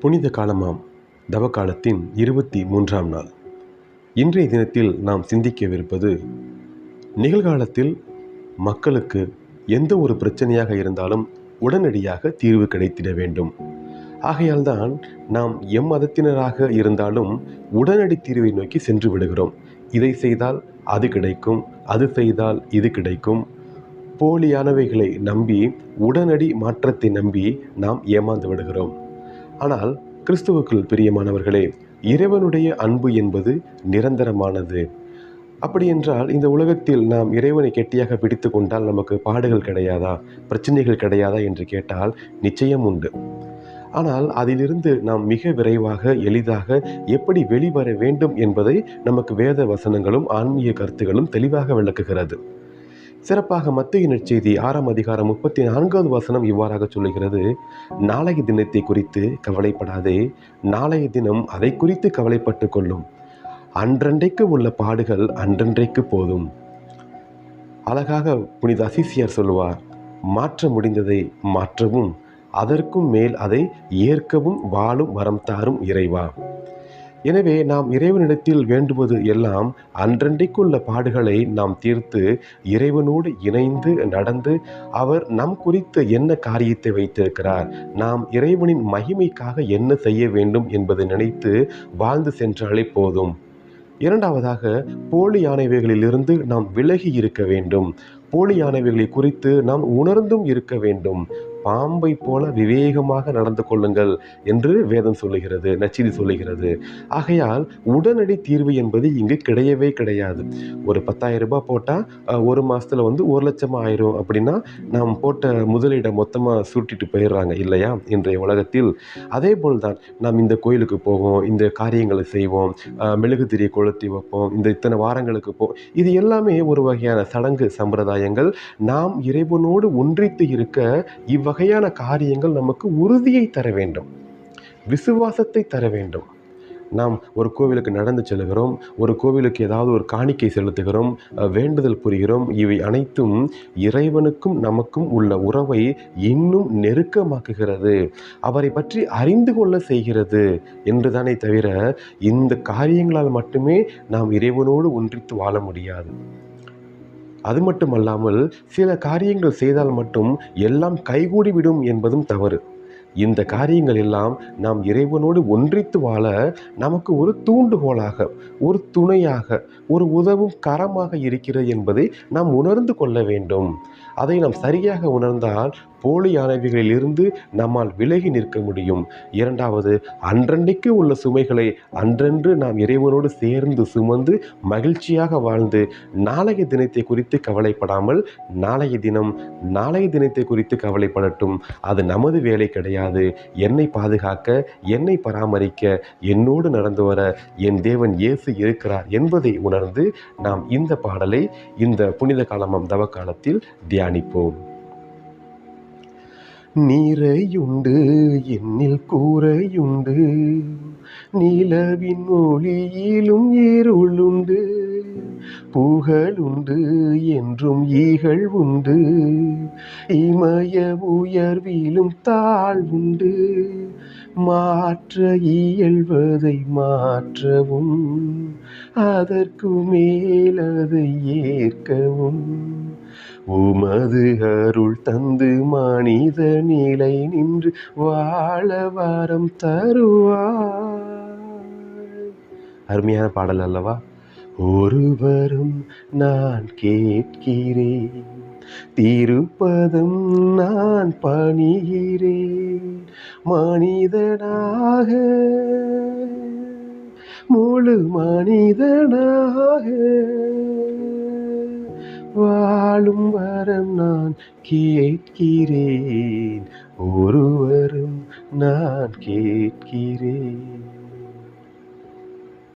புனித காலமாம் தவக்காலத்தின் 23ஆம் நாள். இன்றைய தினத்தில் நாம் சிந்திக்கவிருப்பது, நிகழ்காலத்தில் மக்களுக்கு எந்த ஒரு பிரச்சனையாக இருந்தாலும் உடனடியாக தீர்வு கிடைத்திட வேண்டும். ஆகையால்தான் நாம் மதத்தினராக இருந்தாலும் உடனடி தீர்வை நோக்கி சென்று விடுகிறோம். இதை செய்தால் அது கிடைக்கும், அது செய்தால் இது கிடைக்கும். போலியானவைகளை நம்பி, உடனடி மாற்றத்தை நம்பி நாம் ஏமாந்து விடுகிறோம். ஆனால் கிறிஸ்துவுக்குள் பிரியமானவர்களே, இறைவனுடைய அன்பு என்பது நிரந்தரமானது. அப்படி என்றால் இந்த உலகத்தில் நாம் இறைவனை கெட்டியாக பிடித்து கொண்டால் நமக்கு பாடுகள் கிடையாதா, பிரச்சனைகள் கிடையாதா என்று கேட்டால் நிச்சயம் உண்டு. ஆனால் அதிலிருந்து நாம் மிக விரைவாக, எளிதாக எப்படி வெளிவர வேண்டும் என்பதை நமக்கு வேத வசனங்களும் ஆன்மீக கருத்துகளும் தெளிவாக விளக்குகிறது. சிறப்பாக மத்தேயு நற்செய்தி 6ஆம் அதிகாரம் 34வது வசனம் இவ்வாறாக சொல்லுகிறது: நாளைய தினத்தை குறித்து கவலைப்படாதே, நாளைய தினம் அதை குறித்து கவலைப்பட்டு கொள்ளும். அன்றன்றைக்கு உள்ள பாடுகள் அன்றன்றைக்கு போதும். அழகாக புனித அசிசியார் சொல்லுவார், மாற்ற முடிந்ததை மாற்றவும், அதற்கும் மேல் அதை ஏற்கவும் வாழும் வரம் தாரும் இறைவா. எனவே நாம் இறைவனிடத்தில் வேண்டுவது எல்லாம் அன்றன்றைக்குள்ள பாடுகளை நாம் தீர்த்து இறைவனோடு இணைந்து நடந்து, அவர் நம் குறித்து என்ன காரியத்தை வைத்திருக்கிறார், நாம் இறைவனின் மகிமைக்காக என்ன செய்ய வேண்டும் என்பதை நினைத்து வாழ்ந்து சென்றாலே போதும். இரண்டாவதாக, போலியானவைகளிலிருந்து நாம் விலகி இருக்க வேண்டும். போலியானவைகளை குறித்து நாம் உணர்ந்தும் இருக்க வேண்டும். பாம்பை போல விவேகமாக நடந்து கொள்ளுங்கள் என்று வேதம் சொல்லுகிறது, நற்செய்தி சொல்லுகிறது. ஆகையால் உடனடி தீர்வு என்பது இங்கு கிடையவே கிடையாது. ஒரு 10,000 ரூபாய் போட்டால் ஒரு மாதத்தில் 1,00,000 ஆயிரும் அப்படின்னா நாம் போட்ட முதலீடை மொத்தமாக சுட்டிட்டு போயிடுறாங்க இல்லையா இன்றைய உலகத்தில். அதே போல் தான் நாம் இந்த கோயிலுக்கு போவோம், இந்த காரியங்களை செய்வோம், மெழுகுதிரியை கொளுத்தி வைப்போம், இந்த இத்தனை வாரங்களுக்கு இது எல்லாமே ஒரு வகையான சடங்கு சம்பிரதாயங்கள். நாம் இறைவனோடு ஒன்றித்து இருக்க இவ்வகையான காரியங்கள் நமக்கு உறுதியை தர வேண்டும், விசுவாசத்தை தர வேண்டும். நாம் ஒரு கோவிலுக்கு நடந்து செல்கிறோம், ஒரு கோவிலுக்கு ஏதாவது ஒரு காணிக்கை செலுத்துகிறோம், வேண்டுதல் புரிகிறோம். இவை அனைத்தும் இறைவனுக்கும் நமக்கும் உள்ள உறவை இன்னும் நெருக்கமாக்குகிறது, அவரை பற்றி அறிந்து கொள்ள செய்கிறது என்றுதானே தவிர இந்த காரியங்களால் மட்டுமே நாம் இறைவனோடு ஒன்றித்து வாழ முடியாது. அது மட்டுமல்லாமல் சில காரியங்கள் செய்தால் மட்டும் எல்லாம் கைகூடிவிடும் என்பதும் தவறு. இந்த காரியங்கள் எல்லாம் நாம் இறைவனோடு ஒன்றித்து வாழ நமக்கு ஒரு தூண்டுகோலாக, ஒரு துணையாக, ஒரு உதவும் கரமாக இருக்கிறது என்பதை நாம் உணர்ந்து கொள்ள வேண்டும். அதை நாம் சரியாக உணர்ந்தால் போலியானவைகளிலிருந்து நம்மால் விலகி நிற்க முடியும். இரண்டாவது, அன்றன்றைக்கு உள்ள சுமைகளை அன்றன்று நாம் இறைவனோடு சேர்ந்து சுமந்து மகிழ்ச்சியாக வாழ்ந்து நாளைய தினத்தை குறித்து கவலைப்படாமல் நாளைய தினத்தை குறித்து கவலைப்படட்டும், அது நமது வேலை கிடையாது, என்னை பாதுகாக்க, என்னை பராமரிக்க, என்னோடு நடந்து வர என் தேவன் இயேசு இருக்கிறார் என்பதை உணர்ந்து நாம் இந்த பாடலை இந்த புனித காலமாம் தவக்காலத்தில் தியானிப்போம். நீரையுண்டு என்னில் கூரையுண்டு, நிலவின் ஒளியிலும் இருளுண்டு, புகழுண்டு என்றும் ஈகள் உண்டு, இமய உயர்விலும் தாழ்வுண்டு, மாற்ற இயல்வதை மாற்றவும், அதற்கு மேலதை ஏற்கவும், உமது அருள் தந்து மனித நிலை நின்று வாழ வரம் தருவாய். அருமையான பாடல் அல்லவா? ஒருவரும் நான் கேட்கிறேன், திருப்பதம் நான் பணிகிறேன், மனிதனாக, முழு மனிதனாக வாழும் வரம் நான் கேட்கிறேன், ஒருவரும் நான் கேட்கிறேன்.